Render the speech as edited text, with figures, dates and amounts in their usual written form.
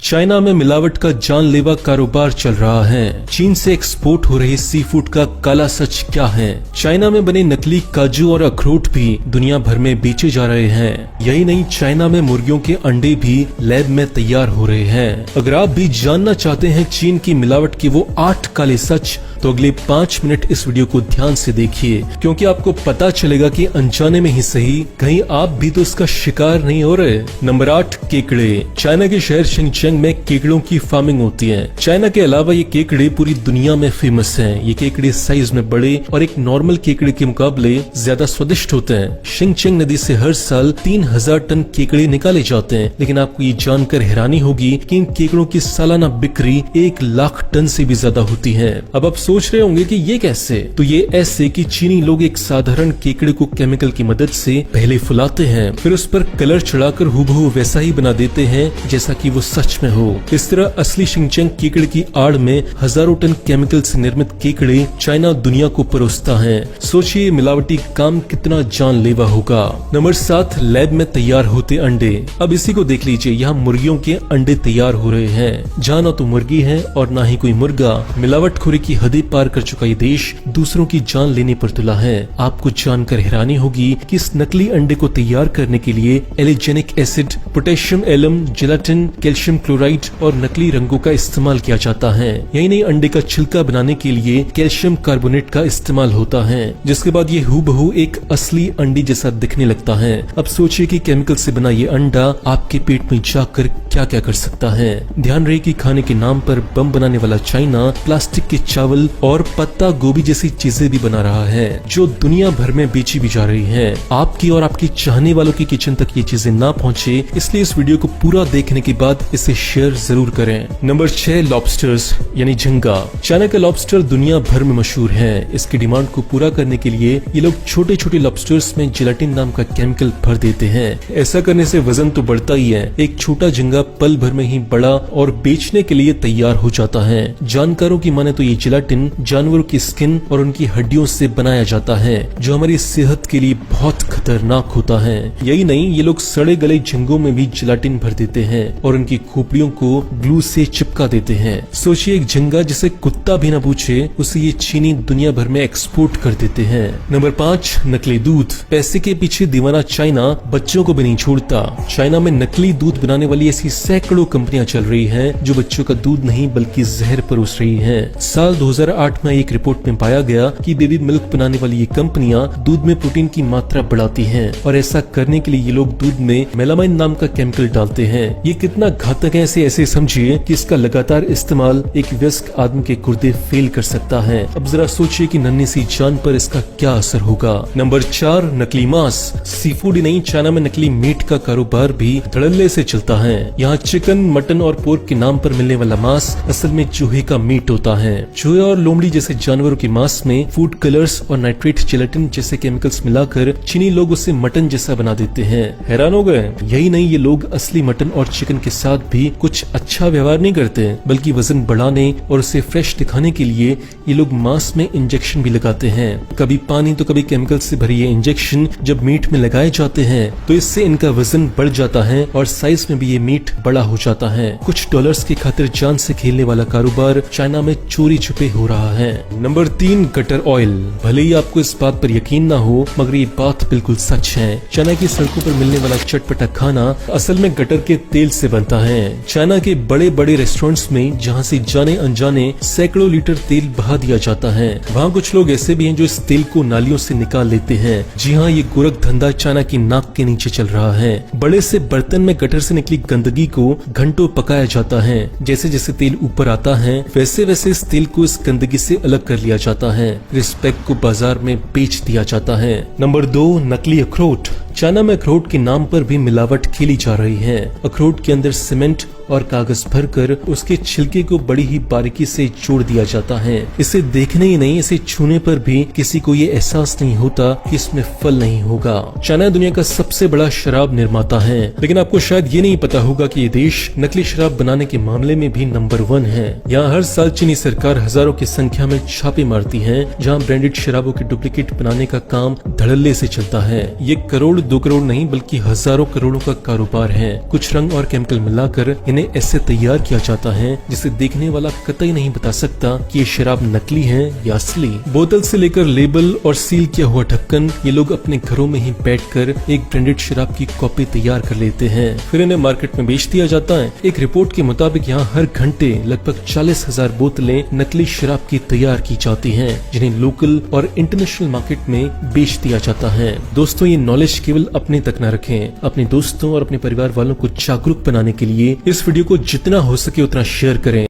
China में मिलावट का जानलेवा कारोबार चल रहा है। चीन से एक्सपोर्ट हो रही सी फूड का काला सच क्या है? चाइना में बने नकली काजू और अखरोट भी दुनिया भर में बेचे जा रहे हैं। यही नहीं, चाइना में मुर्गियों के अंडे भी लैब में तैयार हो रहे हैं। अगर आप भी जानना चाहते हैं चीन की मिलावट के वो 8 काले सच, तो अगले 5 मिनट इस वीडियो को ध्यान से देखिए, क्योंकि आपको पता चलेगा कि अनजाने में ही सही, कहीं आप भी तो इसका शिकार नहीं हो रहे। नंबर 8, केकड़े। चाइना के शहर शिनचैंग में केकड़ों की फार्मिंग होती है। चाइना के अलावा ये केकड़े पूरी दुनिया में फेमस हैं। ये केकड़े साइज में बड़े और एक नॉर्मल केकड़े के मुकाबले ज्यादा स्वादिष्ट होते हैं। शिनचैंग नदी से हर साल 3000 टन केकड़े निकाले जाते हैं, लेकिन आपको ये जानकर हैरानी होगी कि इन केकड़ों की सालाना बिक्री 1 लाख टन से भी ज्यादा होती है। अब आप सोच रहे होंगे कि ये कैसे? तो ये ऐसे कि चीनी लोग एक साधारण केकड़े को केमिकल की मदद से पहले फुलाते हैं, फिर उस पर कलर चढ़ाकर हूबहू वैसा ही बना देते हैं जैसा कि वो सच में हो। इस तरह असली शिनचैंग केकड़े की आड़ में हजारों टन केमिकल से निर्मित केकड़े चाइना दुनिया को परोसता है। सोचिए मिलावटी काम कितना जानलेवा होगा। नंबर 7, लैब में तैयार होते अंडे। अब इसी को देख लीजिए, यहाँ मुर्गियों के अंडे तैयार हो रहे हैं, जहाँ न तो मुर्गी है और न ही कोई मुर्गा। मिलावटखोरी की हदें पार कर चुका ये देश दूसरों की जान लेने पर तुला है। आपको जानकर हैरानी होगी कि इस नकली अंडे को तैयार करने के लिए alginic acid, potassium alum, gelatin, calcium chloride और नकली रंगों का इस्तेमाल किया जाता है। यही नहीं, अंडे का छिलका बनाने के लिए कैल्शियम कार्बोनेट का इस्तेमाल होता है, जिसके बाद ये हूबहू एक असली अंडे जैसा दिखने लगता है। अब सोचिए कि केमिकल से बना ये अंडा आपके पेट में जाकर क्या क्या कर सकता है। ध्यान रहे कि खाने के नाम पर बम बनाने वाला चाइना प्लास्टिक के चावल और पत्ता गोभी जैसी चीजें भी बना रहा है, जो दुनिया भर में बेची भी जा रही हैं। आपकी और आपकी चाहने वालों की किचन तक ये चीजें ना पहुंचे, इसलिए इस वीडियो को पूरा देखने के बाद इसे शेयर जरूर करें। नंबर 6, लॉबस्टर्स यानी झींगा। चाइना का लॉबस्टर दुनिया भर में मशहूर है। इसकी डिमांड को पूरा करने के लिए ये लोग छोटे छोटे लॉबस्टर्स में जेलाटिन नाम का केमिकल भर देते हैं। ऐसा करने से वजन तो बढ़ता ही है, एक छोटा झींगा पल भर में ही बड़ा और बेचने के लिए तैयार हो जाता है। जानकारों की माने तो ये जेलाटिन जानवरों की स्किन और उनकी हड्डियों से बनाया जाता है, जो हमारी सेहत के लिए बहुत खतरनाक होता है। यही नहीं, ये लोग सड़े गले झींगों में भी जेलाटिन भर देते हैं और उनकी खोपड़ियों को ग्लू से चिपका देते हैं। सोचिए, एक झींगा जिसे कुत्ता भी न पूछे, उसे ये चीनी दुनिया भर में एक्सपोर्ट कर देते हैं। नंबर 5, नकली दूध। पैसे के पीछे दीवाना चाइना बच्चों को भी नहीं छोड़ता। चाइना में नकली दूध बनाने वाली ऐसी सैकड़ों कंपनियां चल रही हैं, जो बच्चों का दूध नहीं बल्कि जहर परोस रही हैं। साल 2008 में एक रिपोर्ट में पाया गया कि बेबी मिल्क बनाने वाली ये कंपनियां दूध में प्रोटीन की मात्रा बढ़ाती हैं, और ऐसा करने के लिए ये लोग दूध में मेलामाइन नाम का केमिकल डालते हैं। ये कितना घातक है ऐसे समझिए कि इसका लगातार इस्तेमाल एक वयस्क आदमी के गुर्दे फेल कर सकता है। अब जरा सोचिए कि नन्ही सी जान पर इसका क्या असर होगा। नंबर 4, नकली मांस। सी फूड ही नहीं, चाइना में नकली मीट का कारोबार भी धड़ल्ले से चलता है। यहाँ चिकन, मटन और पोर्क के नाम पर मिलने वाला मांस असल में चूहे का मीट होता है। चूहे और लोमड़ी जैसे जानवरों के मांस में फूड कलर्स और नाइट्रेट जेलाटिन जैसे केमिकल्स मिलाकर चीनी लोग उसे मटन जैसा बना देते हैं। हैरान हो गए? यही नहीं, ये लोग असली मटन और चिकन के साथ भी कुछ अच्छा व्यवहार नहीं करते, बल्कि वजन बढ़ाने और उसे फ्रेश दिखाने के लिए ये लोग मांस में इंजेक्शन भी लगाते हैं। कभी पानी तो कभी केमिकल से भरी ये इंजेक्शन जब मीट में लगाए जाते हैं, तो इससे इनका वजन बढ़ जाता है और साइज में भी ये मीट बड़ा हो जाता है। कुछ डॉलर्स की खातिर जान से खेलने वाला कारोबार चाइना में चोरी छुपे हो रहा है। Number 3, gutter oil. भले ही आपको इस बात पर यकीन ना हो, मगर ये बात बिल्कुल सच है। चाइना की सड़कों पर मिलने वाला चटपटा खाना असल में गटर के तेल से बनता है। चाइना के बड़े बड़े रेस्टोरेंट्स में जहाँ से जाने अनजाने सैकड़ों लीटर तेल बहा दिया जाता है, वहाँ कुछ लोग ऐसे भी हैं जो इस तेल को नालियों से निकाल लेते हैं। जी हाँ, ये गोरख धंधा चाइना की नाक के नीचे चल रहा है। बड़े से बर्तन में गटर से निकली गंदगी को घंटों पकाया जाता है। जैसे जैसे तेल ऊपर आता है, वैसे वैसे इस तेल को इस गंदगी से अलग कर लिया जाता है। इस पैक को बाजार में बेच दिया जाता है। नंबर 2, नकली अखरोट। चाइना में अखरोट के नाम पर भी मिलावट खेली जा रही है। अखरोट के अंदर सीमेंट और कागज भरकर उसके छिलके को बड़ी ही बारीकी से जोड़ दिया जाता है। इसे देखने ही नहीं, इसे छूने पर भी किसी को ये एहसास नहीं होता कि इसमें फल नहीं होगा। चाइना दुनिया का सबसे बड़ा शराब निर्माता है, लेकिन आपको शायद ये नहीं पता होगा कि ये देश नकली शराब बनाने के मामले में भी नंबर 1 है। यहाँ हर साल चीनी सरकार हजारों की संख्या में छापे मारती है, जहाँ ब्रांडेड शराबों के डुप्लीकेट बनाने का काम धड़ल्ले से चलता है। ये करोड़ 2 करोड़ नहीं बल्कि हजारों करोड़ों का कारोबार है। कुछ रंग और केमिकल मिलाकर इन्हें ऐसे तैयार किया जाता है जिसे देखने वाला कतई नहीं बता सकता कि ये शराब नकली है या असली। बोतल से लेकर लेबल और सील किया हुआ ढक्कन ये लोग अपने घरों में ही बैठकर एक ब्रांडेड शराब की कॉपी तैयार कर लेते हैं, फिर इन्हें मार्केट में बेच दिया जाता है। एक रिपोर्ट के मुताबिक यहाँ हर घंटे लगभग 40,000 बोतलें नकली शराब की तैयार की जाती हैं, जिन्हें लोकल और इंटरनेशनल मार्केट में बेच दिया जाता है। दोस्तों, ये नॉलेज केवल अपने तक न रखें, अपने दोस्तों और अपने परिवार वालों को जागरूक बनाने के लिए इस वीडियो को जितना हो सके उतना शेयर करें।